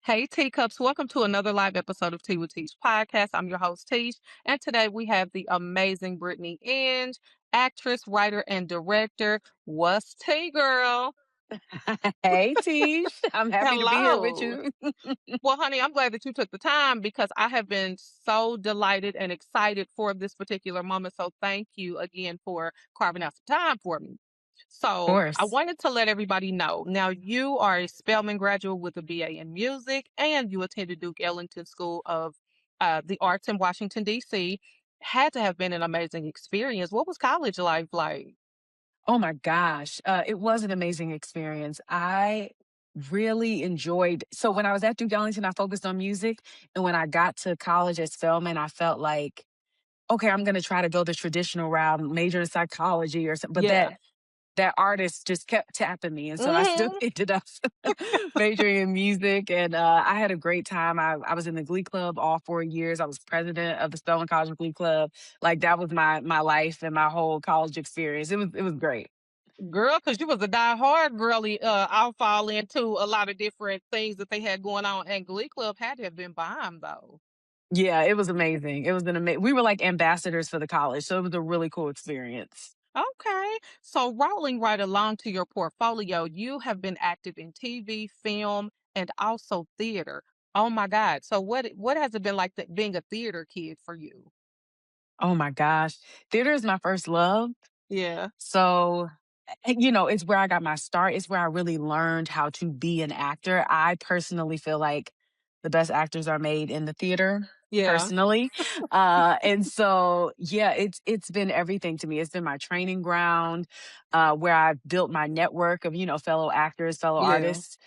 Hey, teacups, welcome to another live episode of Tea with Teach podcast. I'm your host, Teash, and today we have the amazing Brittany Inge, actress, writer, and director. What's tea, girl? Hey, Teash. I'm happy to be here with Hello. you. Well, honey, I'm glad that you took the time because I have been so delighted and excited for this particular moment. So thank you again for carving out some time for me. Of So I course. wanted to let everybody know. Now you are a Spelman graduate with a BA in music, and you attended Duke Ellington School of the Arts in Washington D.C. Had to have been an amazing experience. What was college life like? Oh my gosh. It was an amazing experience. I really enjoyed when I was at Duke Ellington, I focused on music. And when I got to college at Spelman, I felt like, okay, I'm gonna try to go the traditional route, major in psychology or something. But Yeah. that artist just kept tapping me, and so I still Hmm. ended up majoring in music, and, I had a great time. I was in the glee club all 4 years. I was president of the Spelman College Glee Club. Like, that was my life and my whole college experience. It was great. Girl, because you was a die-hard girly, I'll fall into a lot of different things that they had going on, and Glee Club had to have been bomb, though. Yeah, it was amazing. It was we were like ambassadors for the college, so it was a really cool experience. Okay. So rolling right along to your portfolio, you have been active in TV, film, and also theater. Oh my God. So what has it been like being a theater kid for you? Oh my gosh. Theater is my first love. Yeah. So, it's where I got my start. It's where I really learned how to be an actor. I personally feel like the best actors are made in the theater, Yeah. personally. And so, yeah, it's been everything to me. It's been my training ground, where I've built my network of, fellow actors, fellow Yeah. artists.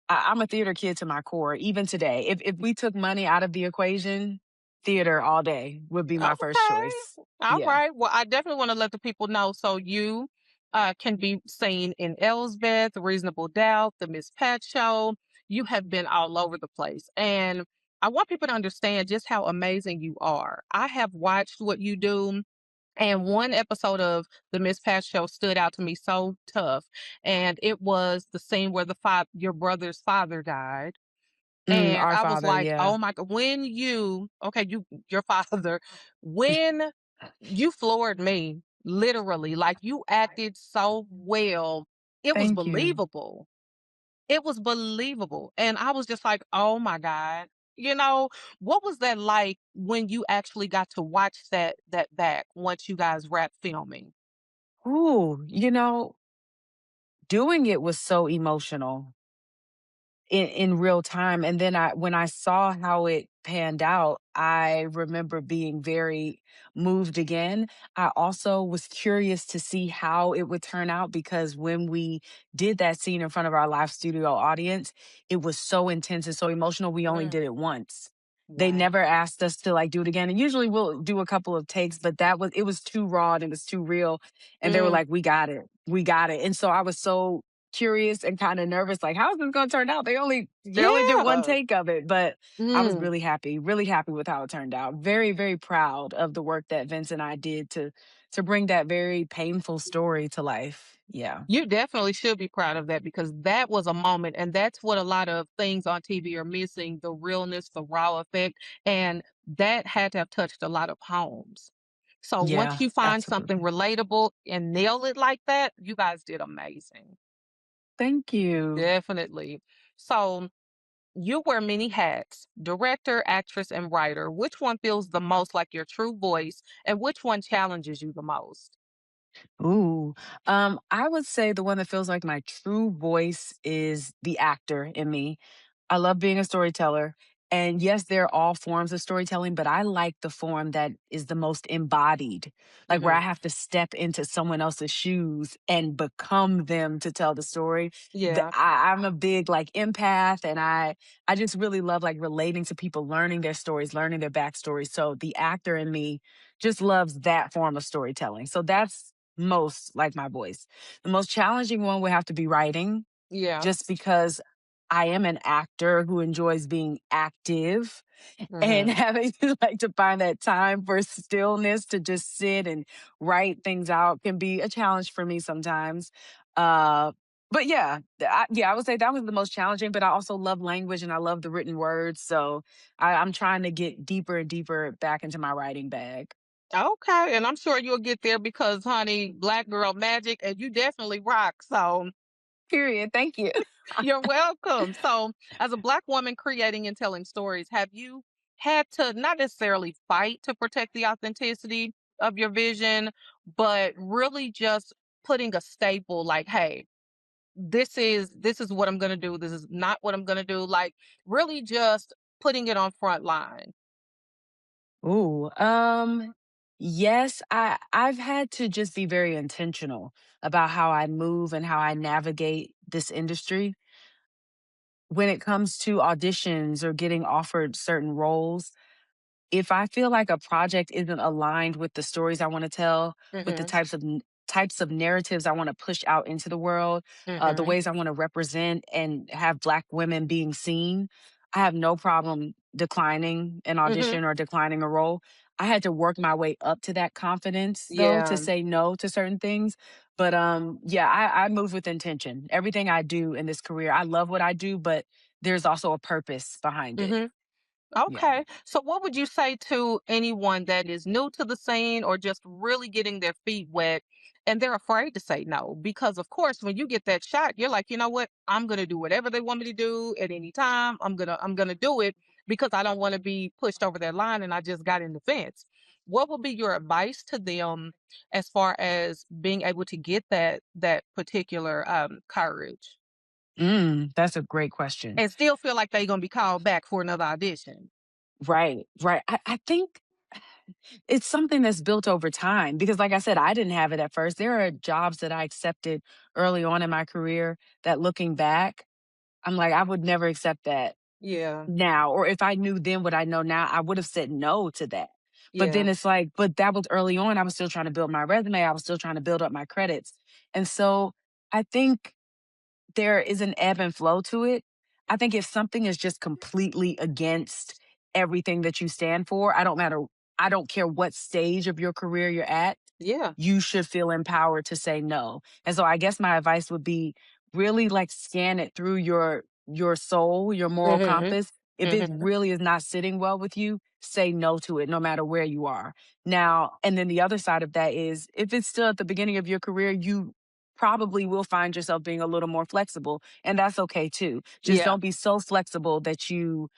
I'm a theater kid to my core, even today. If we took money out of the equation, theater all day would be my first Okay. choice. All Yeah. right. Well, I definitely want to let the people know. So you can be seen in Elsbeth, Reasonable Doubt, The Miss Pat Show. You have been all over the place. And I want people to understand just how amazing you are. I have watched what you do. And one episode of the Miss Pat Show stood out to me so tough. And it was the scene where your brother's father died. And Our I was Father, like, yeah. "Oh my god, your father, when you floored me, literally, like, you acted so well. It was Thank you. believable. It was believable." And I was just like, "Oh my god." You know, what was that like when you actually got to watch that back once you guys wrapped filming? Ooh, doing it was so emotional in real time. And then when I saw how it panned out, I remember being very moved again. I also was curious to see how it would turn out because when we did that scene in front of our live studio audience, it was so intense and so emotional. We only Mm, did it once. They wow. never asked us to like do it again. And usually we'll do a couple of takes, but it was too raw and it was too real. And they were Mm, like, we got it. We got it. And so I was so curious and kind of nervous, like, how is this gonna turn out? They only did one yeah. take of it, but I was Mm. really happy with how it turned out. Very, very proud of the work that Vince and I did to bring that very painful story to life. Yeah. You definitely should be proud of that because that was a moment, and that's what a lot of things on TV are missing, the realness, the raw effect, and that had to have touched a lot of homes. So once Yeah, you find something absolutely. relatable and nail it like that, you guys did amazing. Thank you. Definitely. So you wear many hats, director, actress, and writer. Which one feels the most like your true voice, and which one challenges you the most? Ooh. I would say the one that feels like my true voice is the actor in me. I love being a storyteller. And yes, they're all forms of storytelling, but I like the form that is the most embodied, like where I Hmm. have to step into someone else's shoes and become them to tell the story. Yeah. I'm a big like empath, and I just really love like relating to people, learning their stories, learning their backstories. So the actor in me just loves that form of storytelling. So that's most like my voice. The most challenging one would have to be writing, Yeah. just because I am an actor who enjoys being active and Hmm. having to like to find that time for stillness to just sit and write things out can be a challenge for me sometimes. Uh But yeah, I would say that was the most challenging, but I also love language and I love the written words, so I'm trying to get deeper and deeper back into my writing bag. Okay, and I'm sure you'll get there because, honey, black girl magic, and you definitely rock. So Period, thank you. you're welcome. So, as a black woman creating and telling stories, have you had to not necessarily fight to protect the authenticity of your vision, but really just putting a staple like, hey, this is what I'm gonna do. This is not what I'm gonna do. Like really just putting it on front line. Ooh, yes, I've had to just be very intentional about how I move and how I navigate this industry. When it comes to auditions or getting offered certain roles, if I feel like a project isn't aligned with the stories I wanna tell, with the Mhm. types of narratives I wanna push out into the world, the Mhm. ways I wanna represent and have Black women being seen, I have no problem declining an Mhm. audition or declining a role. I had to work my way up to that confidence, though, to Yeah. say no to certain things, but, yeah, I move with intention. Everything I do in this career, I love what I do, but there's also a purpose behind it. Mhm. Yeah. Okay. So what would you say to anyone that is new to the scene or just really getting their feet wet and they're afraid to say no? Because of course when you get that shot, you're like, you know what? I'm gonna do whatever they want me to do at any time. I'm gonna do it because I don't want to be pushed over that line and I just got in the fence. What would be your advice to them as far as being able to get that particular courage That's a great question. and still feel like they're gonna be called back for another audition? Right, right. I think it's something that's built over time because, like I said, I didn't have it at first. There are jobs that I accepted early on in my career that looking back, I'm like, I would never accept that Yeah. now. Or if I knew then what I know now, I would have said no to that. But Yeah. then it's like, but that was early on. I was still trying to build my resume. I was still trying to build up my credits. And so I think there is an ebb and flow to it. I think if something is just completely against everything that you stand for, I don't care what stage of your career you're at, Yeah. you should feel empowered to say no. And so I guess my advice would be really like scan it through your soul, your moral Mhm. compass. If it Mhm. really is not sitting well with you, say no to it no matter where you are. Now, and then the other side of that is if it's still at the beginning of your career, you probably will find yourself being a little more flexible and that's okay too. Just Yeah. don't be so flexible that you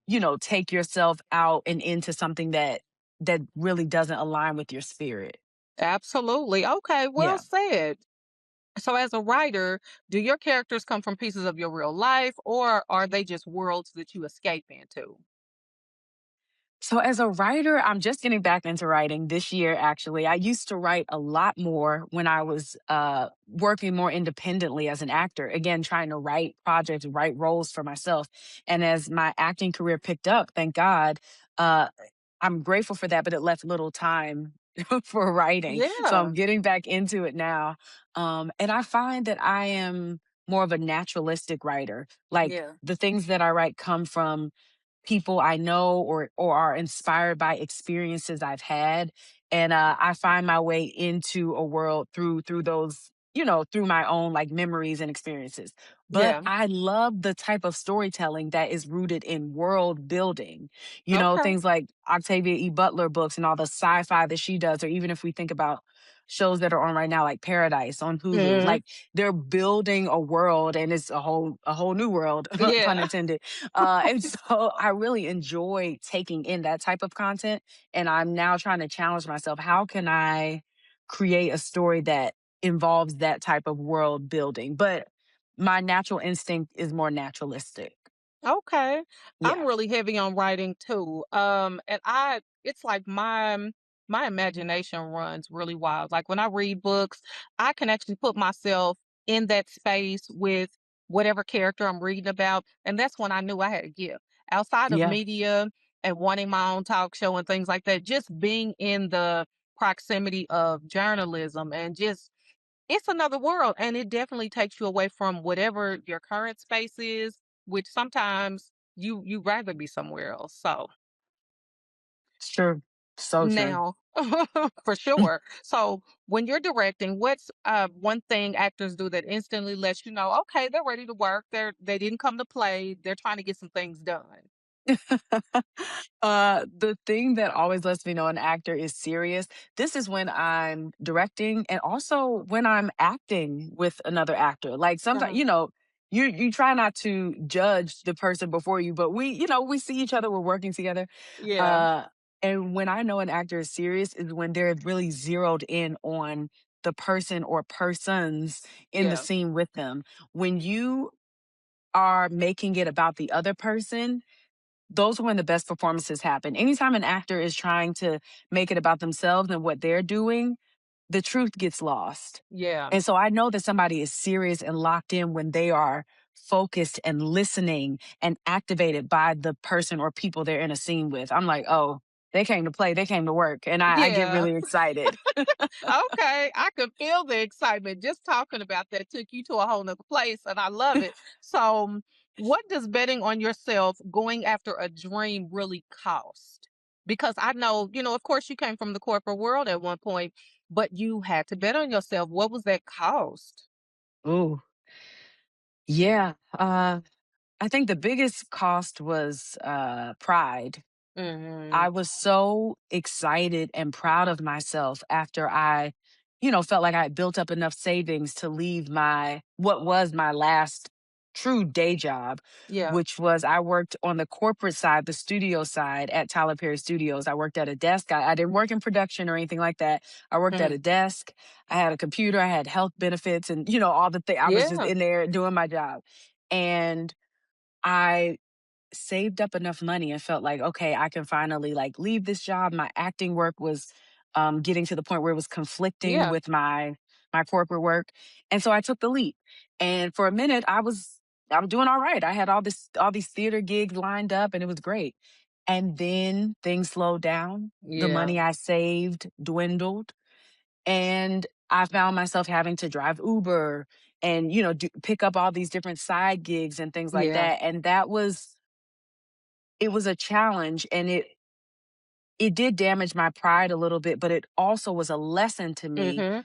know, take yourself out and into something that really doesn't align with your spirit. Absolutely. Okay, well Yeah. said. So as a writer, do your characters come from pieces of your real life or are they just worlds that you escape into? So as a writer, I'm just getting back into writing this year actually. I used to write a lot more when I was working more independently as an actor. Again, trying to write projects, write roles for myself. And as my acting career picked up, thank God, uh I'm grateful for that, but it left little time for writing. So Yeah. I'm getting back into it now. And I find that I am more of a naturalistic writer. Like Yeah. the things that I write come from people I know or are inspired by experiences I've had, and I find my way into a world through those you know through my own like memories and experiences. But Yeah. I love the type of storytelling that is rooted in world building. You know Okay. things like Octavia E. Butler books and all the sci-fi that she does, or even if we think about shows that are on right now like Paradise on Hulu, Mhm. like they're building a world and it's a whole new world pun Yeah. intended. And so I really enjoy taking in that type of content. And I'm now trying to challenge myself. How can I create a story that involves that type of world building? But my natural instinct is more naturalistic. Okay. I'm Yeah. really heavy on writing too. And I it's like my imagination runs really wild. Like when I read books, I can actually put myself in that space with whatever character I'm reading about. And that's when I knew I had a gift. Outside of Yeah. media and wanting my own talk show and things like that, just being in the proximity of journalism and just it's another world, and it definitely takes you away from whatever your current space is, which sometimes you rather be somewhere else. So, Sure. So true. Now, for sure. So when you're directing, what's one thing actors do that instantly lets you know, okay, they're ready to work. They didn't come to play. They're trying to get some things done. The thing that always lets me know an actor is serious. This is when I'm directing and also when I'm acting with another actor. Like sometimes, Uh-huh. you try not to judge the person before you, but we see each other, we're working together. Yeah, Uh, and when I know an actor is serious is when they're really zeroed in on the person or persons in the yeah, scene with them. When you are making it about the other person, those are when the best performances happen. Anytime an actor is trying to make it about themselves and what they're doing, the truth gets lost. yeah, And so I know that somebody is serious and locked in when they are focused and listening and activated by the person or people they're in a scene with. I'm like, oh, they came to play, they came to work. And I get yeah. really excited. Okay, I could feel the excitement just talking about that took you to a whole nother place, and I love it. So, what does betting on yourself, going after a dream, really cost? Because I know, of course, you came from the corporate world at one point, but you had to bet on yourself. What was that cost? Ooh, yeah. I think the biggest cost was pride. Hmm. I was so excited and proud of myself after I, felt like I had built up enough savings to leave what was my last true day job, Yeah. which was I worked on the corporate side, the studio side at Tyler Perry Studios. I worked at a desk. I didn't work in production or anything like that. I worked at Mm. a desk. I had a computer. I had health benefits and, all the things. I was just Yeah. in there doing my job. And I saved up enough money and felt like, okay, I can finally like leave this job. My acting work was getting to the point where it was conflicting Yeah. with my corporate work. And so I took the leap. And for a minute I'm doing all right. I had all these theater gigs lined up and it was great. And then things slowed down. The Yeah. money I saved dwindled and I found myself having to drive Uber and pick up all these different side gigs and things like Yeah. that. And it was a challenge and it did damage my pride a little bit, but it also was a lesson to me Hmm.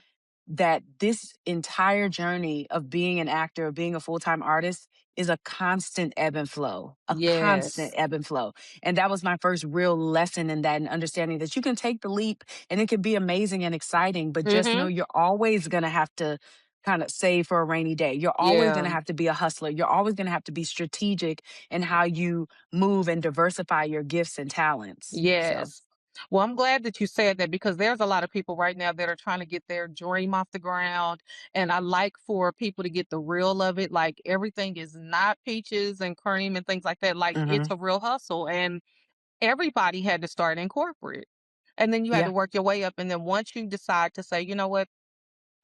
that this entire journey of being an actor, of being a full-time artist is a constant ebb and flow, a constant Yes. ebb and flow. And that was my first real lesson in that and understanding that you can take the leap and it can be amazing and exciting, but just know Hmm. you're always going to have to kind of save for a rainy day. You're always going Yeah. to have to be a hustler. You're always going to have to be strategic in how you move and diversify your gifts and talents. So, Yes. Well, I'm glad that you said that because there's a lot of people right now that are trying to get their dream off the ground. And I like for people to get the real of it. Like everything is not peaches and cream and things like that. Like it's mhm. a real hustle. And everybody had to start in corporate. And then you had Yeah, to work your way up. And then once you decide to say, you know what,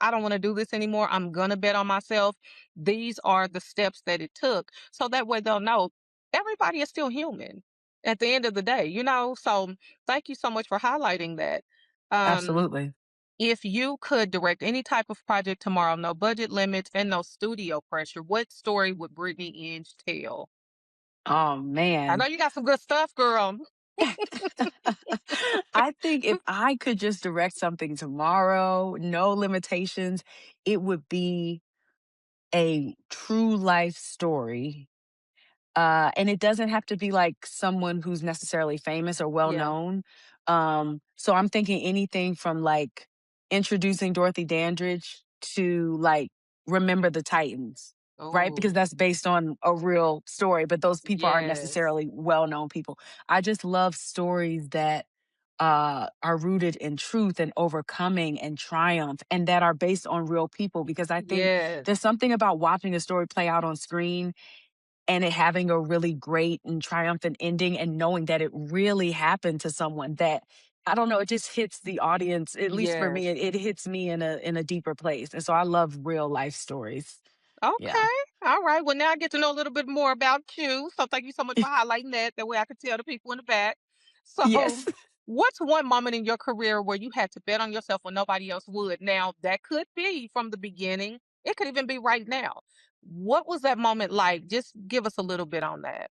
I don't want to do this anymore. I'm going to bet on myself. These are the steps that it took. So that way they'll know everybody is still human at the end of the day. So thank you so much for highlighting that. Um, absolutely. if you could direct any type of project tomorrow, no budget limits and no studio pressure, what story would Brittany Inge tell? Oh I know man. you got some good stuff, girl. I think if I could just direct something tomorrow, no limitations, it would be a true life story. And it doesn't have to be like someone who's necessarily famous or well Yeah. known. So I'm thinking anything from like introducing Dorothy Dandridge to like Remember the Titans, right? Oh, Because that's based on a real story, but those people aren't yes. necessarily well known people. I just love stories that are rooted in truth and overcoming and triumph and that are based on real people because I think Yes. there's something about watching a story play out on screen and it having a really great and triumphant ending and knowing that it really happened to someone that I don't know, it just hits the audience, at least for me, Yes. it hits me in a deeper place. And so I love real life stories. Yeah. Okay. All right. Well, now I get to know a little bit more about you. So thank you so much for highlighting that. That way I can tell the people in the back. So, Yes. what's one moment in your career where you had to bet on yourself when nobody else would? Now, that could be from the beginning. It could even be right now. What was that moment like? Just give us a little bit on that.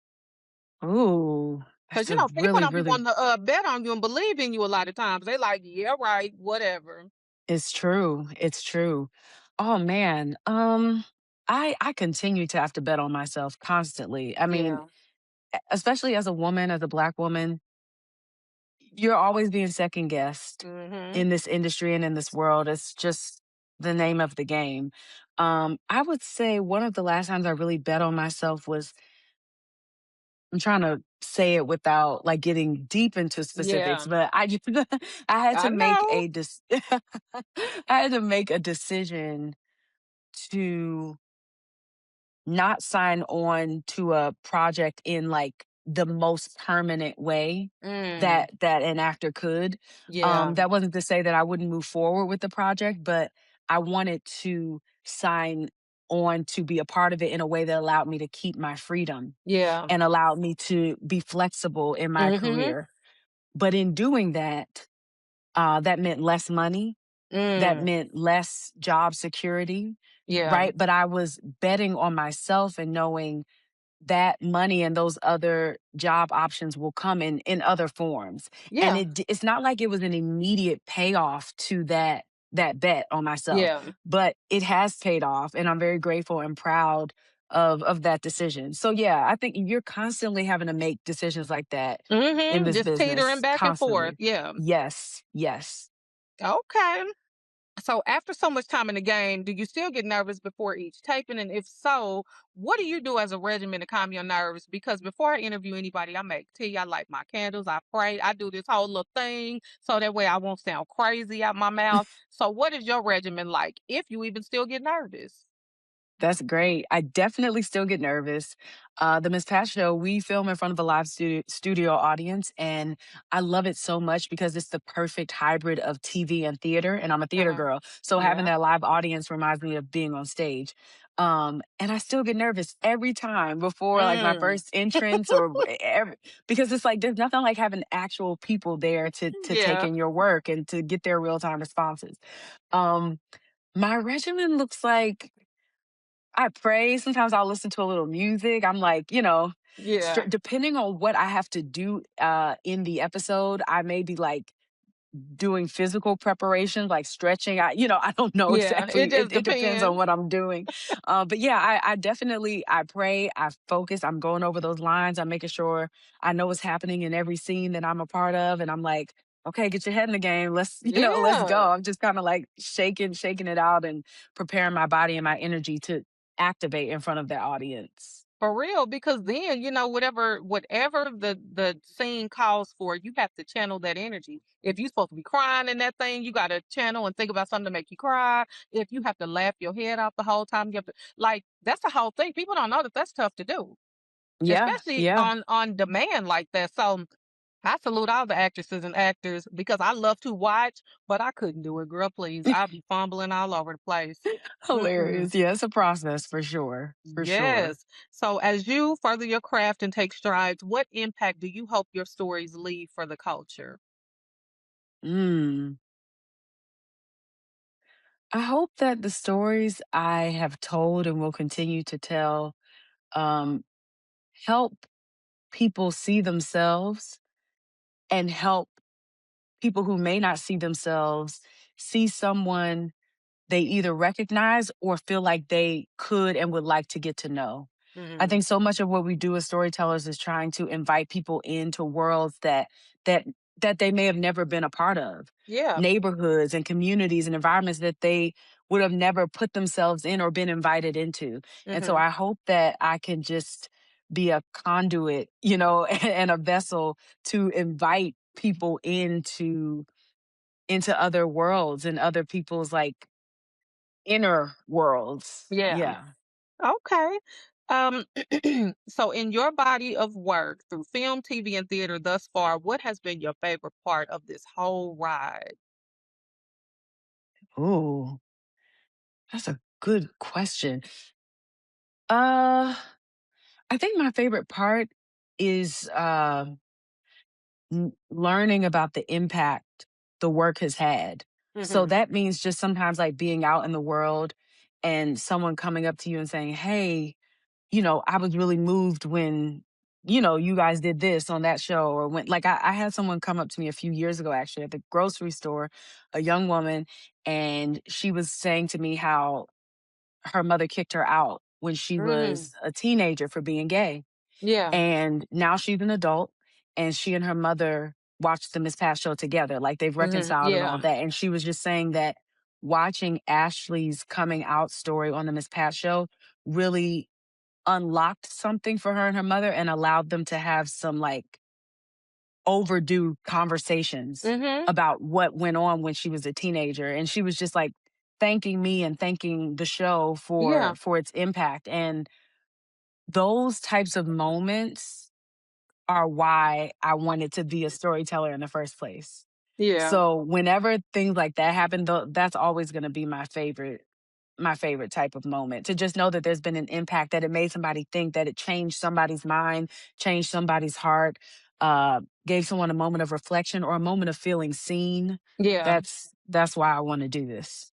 Ooh. Because That's a people really, don't be really wanting to bet on you and believe in you a lot of times. They like, yeah, right, whatever. it's true. It's true. Oh man. I continue to have to bet on myself constantly. I mean, Yeah. especially as a woman, as a black woman, you're always being second guessed Mm-hmm. in this industry and in this world. It's just the name of the game. I would say one of the last times I really bet on myself was I'm trying to say it without like getting deep into specifics, Yeah. but I just I had I to make know. I had to make a decision to not sign on to a project in like the most permanent way Mm. that an actor could. Yeah. That wasn't to say that I wouldn't move forward with the project, but I wanted to sign on to be a part of it in a way that allowed me to keep my freedom Yeah. and allowed me to be flexible in my Mm-hmm. career. But in doing that, that meant less money, that Mm. meant less job security, Yeah. right? But I was betting on myself and knowing that money and those other job options will come in other forms. And Yeah. it's not like it was an immediate payoff to that bet on myself, Yeah. but it has paid off and I'm very grateful and proud of that decision. So yeah, I think you're constantly having to make decisions like that in Mm-hmm. this Just teetering business back and forth. constantly. Yeah. Yes, yes. Okay. So after so much time in the game, do you still get nervous before each taping? And if so, what do you do as a regimen to calm your nerves? Because before I interview anybody, I make tea, I light my candles, I pray, I do this whole little thing so that way I won't sound crazy out my mouth. So what is your regimen like if you even still get nervous? That's great. I definitely still get nervous. The Miss Pat show, we film in front of a live studio audience, and I love it so much because it's the perfect hybrid of TV and theater, and I'm a theater Uh-huh. girl. So having Yeah. that live audience reminds me of being on stage. And I still get nervous every time before like my Mm. first entrance or because it's like there's nothing like having actual people there to take Yeah. in your work and to get their real-time responses. Um, my regimen looks like I pray. Sometimes I'll listen to a little music. I'm like, Yeah. depending on what I have to do in the episode, I may be like doing physical preparation, like stretching. I don't know Yeah. It exactly. just It depends on depends. what I'm doing. But yeah, I definitely I pray. I focus. I'm going over those lines. I'm making sure I know what's happening in every scene that I'm a part of, and I'm like, okay, get your head in the game. Let's let's go. Yeah. I'm just kind of like shaking it out and preparing my body and my energy to activate in front of that audience. For real, because then whatever the scene calls for, you have to channel that energy. If you're supposed to be crying in that thing, you got to channel and think about something to make you cry. If you have to laugh your head off the whole time, you have to like that's the whole thing. People don't know that that's tough to do, Yeah, especially yeah. on demand like that. So I salute all the actresses and actors because I love to watch, but I couldn't do it, girl. Please, I'd be fumbling all over the place. Mm-mm. Hilarious. Yeah, it's a process for sure. For sure. Yes. So, as you further your craft and take strides, what impact do you hope your stories leave for the culture? Mm. I hope that the stories I have told and will continue to tell um, help people see themselves and help people who may not see themselves see someone they either recognize or feel like they could and would like to get to know. I Mhm. think so much of what we do as storytellers is trying to invite people into worlds that that they may have never been a part of, Yeah. neighborhoods and communities and environments that they would have never put themselves in or been invited into. And so Mhm. I hope that I can just be a conduit, and a vessel to invite people into other worlds and other people's like inner worlds. Yeah. Yeah. Okay. Um so in your body of work through film, TV and theater thus far, what has been your favorite part of this whole ride? Ooh, that's a good question. Uh, I think my favorite part is learning about the impact the work has had. So Mhm. that means just sometimes like being out in the world and someone coming up to you and saying, "Hey, I was really moved when you guys did this on that show, or when, like, I had someone come up to me a few years ago actually at the grocery store, a young woman, and she was saying to me how her mother kicked her out when she Mm, was a teenager for being gay. yeah. And now she's an adult, and she and her mother watched the Miss Past show together. Like, they've reconciled and all Yeah. that. And she was just saying that watching Ashley's coming out story on the Miss Past show really unlocked something for her and her mother and allowed them to have some like overdue conversations Mhm. about what went on when she was a teenager. And she was just like thanking me and thanking the show Yeah. for its impact. And those types of moments are why I wanted to be a storyteller in the first place. Yeah. So whenever things like that happen, though, that's always going to be my favorite type of moment, to just know that there's been an impact, that it made somebody think, that it changed somebody's mind, changed somebody's heart, gave someone a moment of reflection or a moment of feeling seen. Yeah. That's why I want to do this.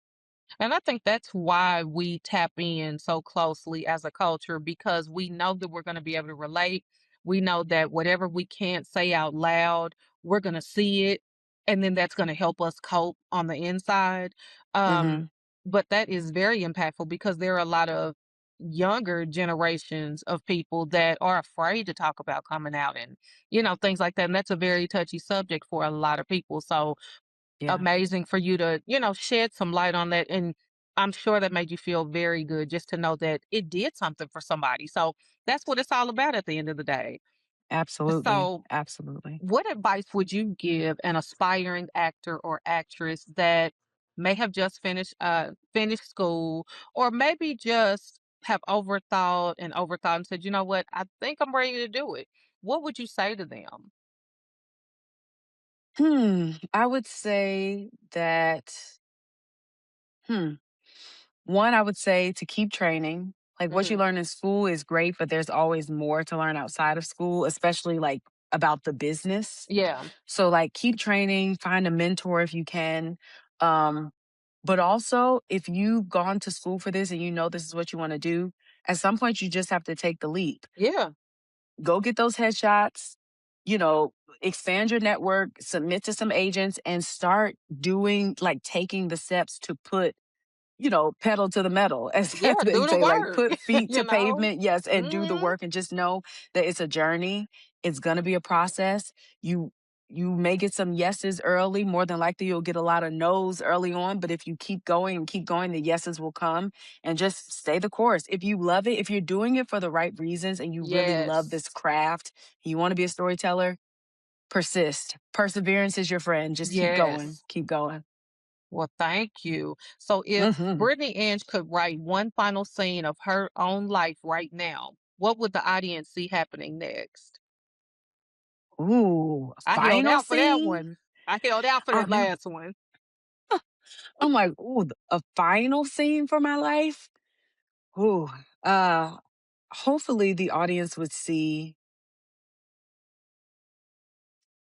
And I think that's why we tap in so closely as a culture because we know that we're going to be able to relate. We know that whatever we can't say out loud, we're going to see it. And then that's going to help us cope on the inside. Um, Hmm. but that is very impactful because there are a lot of younger generations of people that are afraid to talk about coming out and, things like that. And that's a very touchy subject for a lot of people. So, Yeah, amazing for you to, shed some light on that. And I'm sure that made you feel very good just to know that it did something for somebody. So that's what it's all about at the end of the day. absolutely, So, absolutely. what advice would you give an aspiring actor or actress that may have just finished school or maybe just have overthought and said, you know what, I think I'm ready to do it. What would you say to them? I would say that, hmm, one, I would say to keep training. Like, what you Hmm. learn in school is great, but there's always more to learn outside of school, especially like about the business. Yeah. So, like, keep training, find a mentor if you can. Um, but also, if you've gone to school for this and you know this is what you want to do, at some point you just have to take the leap. Yeah. Go get those headshots, you know, expand your network, submit to some agents, and start doing, like, taking the steps to put, pedal to the metal, as Yeah. they Do the say, like, work, put feet you to know? pavement, yes, and do the Hmm. work, and just know that it's a journey. It's gonna be a process. You may get some yeses early. More than likely, you'll get a lot of no's early on. But if you keep going, the yeses will come. And just stay the course. If you love it, if you're doing it for the right reasons, and you really love this Yes. craft, you want to be a storyteller, persist. Perseverance is your friend. Just keep going. Yes. Keep going. Well, thank you. So, if Hmm. Brittany Inge could write one final scene of her own life right now, what would the audience see happening next? Ooh, I held final out for that scene? one. I held out for I that know. last one. I'm like, ooh, a final scene for my life? Ooh. Uh Hopefully the audience would see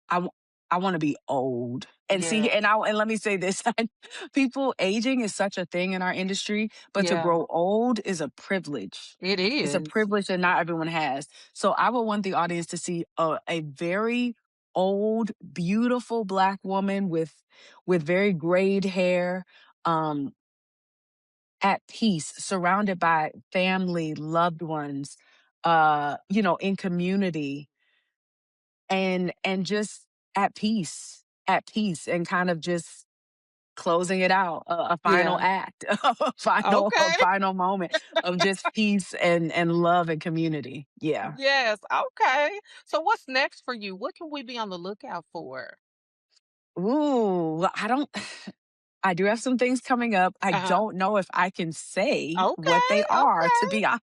I w- I want to be old. And see, Yes. and let me say this, people, aging is such a thing in our industry, but to Yeah, grow old is a privilege. it It's a is. privilege that not everyone has. So I would want the audience to see a very old, beautiful Black woman with very grayed hair, um, at peace, surrounded by family, loved ones, in community, and just at peace, and kind of just closing it out, a final Yeah. act, a Okay. final moment of just peace and love and community. Yeah. Yes. Okay. So, what's next for you? What can we be on the lookout for? Ooh, I don't. I do have some things coming up. I Uh huh. don't know if I can say what Okay. they are, to Okay. be honest.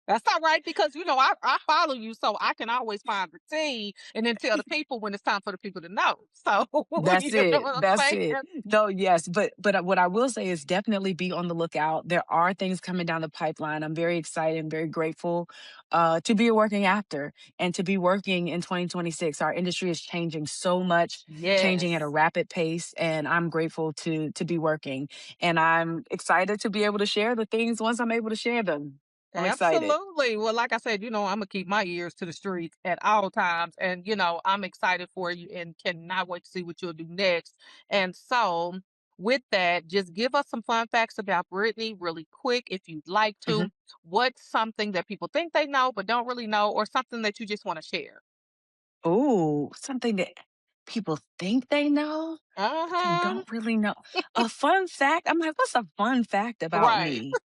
That's all right because I follow you, so I can always find the tea and then tell the people when it's time for the people to know. So That's you know it. what I'm That's saying? it. No, yes, but what I will say is definitely be on the lookout. There are things coming down the pipeline. I'm very excited and very grateful to be a working actor and to be working in 2026. Our industry is changing so much, changing at a Yes. rapid pace, and I'm grateful to be working. And I'm excited to be able to share the things once I'm able to share them. I'm excited. Absolutely. Well, like I said, I'm gonna keep my ears to the streets at all times, and I'm excited for you and cannot wait to see what you'll do next. And so, with that, just give us some fun facts about Brittany, really quick, if you'd like to. Mhm. What's something that people think they know but don't really know, or something that you just want to share? Ooh, something that people think they know, Uh but they huh. don't really know. A fun fact, I'm like, "What's a fun fact about Right. me?"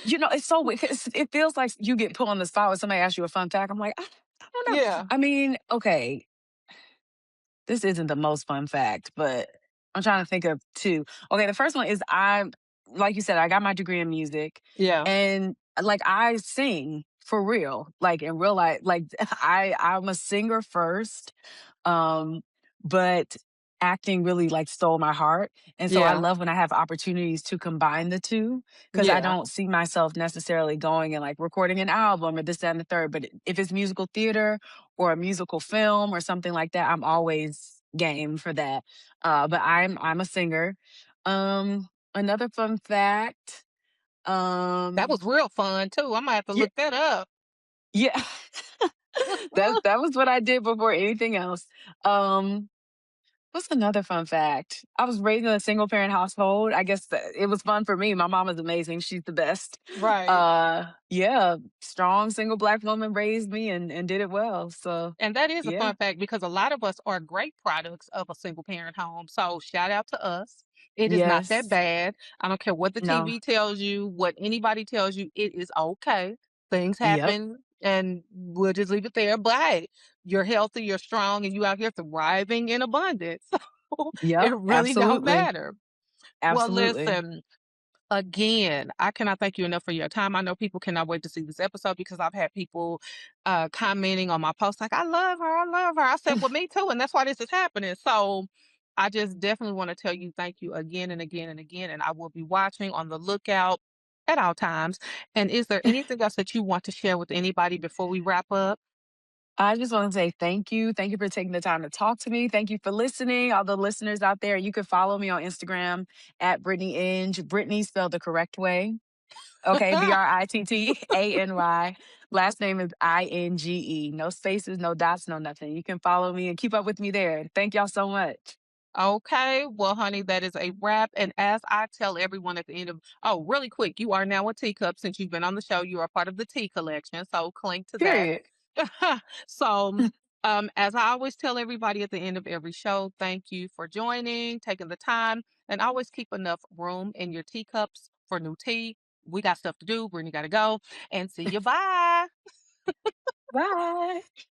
It's so weird 'cause it feels like you get put on the spot when somebody asks you a fun fact. I'm like, I don't know." Yeah. I mean, okay, this isn't the most fun fact, but I'm trying to think of 2. Okay, the first one is like you said, I got my degree in music Yeah. and like I sing for real, like in real life. Like I'm a singer first. Um, but acting really like stole my heart. And so I Yeah. love when I have opportunities to combine the 2 because I Yeah. don't see myself necessarily going and like recording an album or this, that, and the third. But if it's musical theater or a musical film or something like that, I'm always game for that. But I'm a singer. Another fun fact. That Um, was real fun too. I might have to yeah, look that up. yeah, that was what I did before anything else. Um, What's another fun fact? I was raised in a single parent household. I guess it was fun for me. My mom is amazing. She's the best. Right. Yeah, strong single black woman raised me and did it well. So, And that is a yeah. fun fact because a lot of us are great products of a single parent home. So shout out to us. It is not that Yes. bad. I don't care what the No. TV tells you, what anybody tells you, it is okay. Things Yep. happen and we'll just leave it there. But hey, you're healthy, you're strong, and you out here thriving in abundance. So it Yep. really don't Absolutely. matter. Well, Absolutely. listen, again, I cannot thank you enough for your time. I know people cannot wait to see this episode because I've had people commenting on my post like, I love her, I love her. I said, well, me too. And that's why this is happening. So I just definitely want to tell you thank you again and again and again. And I will be watching on the lookout at all times. And is there anything else that you want to share with anybody before we wrap up? I just want to say thank you. Thank you for taking the time to talk to me. Thank you for listening. All the listeners out there, you can follow me on Instagram at Brittany Inge. Brittany spelled the correct way. Okay, Brittany. Last name is Inge. No spaces, no dots, no nothing. You can follow me and keep up with me there. Thank y'all so much. Okay, well, honey, that is a wrap. And as I tell everyone at the end of, oh, really quick, you are now a teacup since you've been on the show. You are part of the tea collection, so cling to that. Period. So, as I always tell everybody at the end of every show, thank you for joining, taking the time, and always keep enough room in your teacups for new tea. We got stuff to do. Brittany got to go, and see you. Bye. Bye.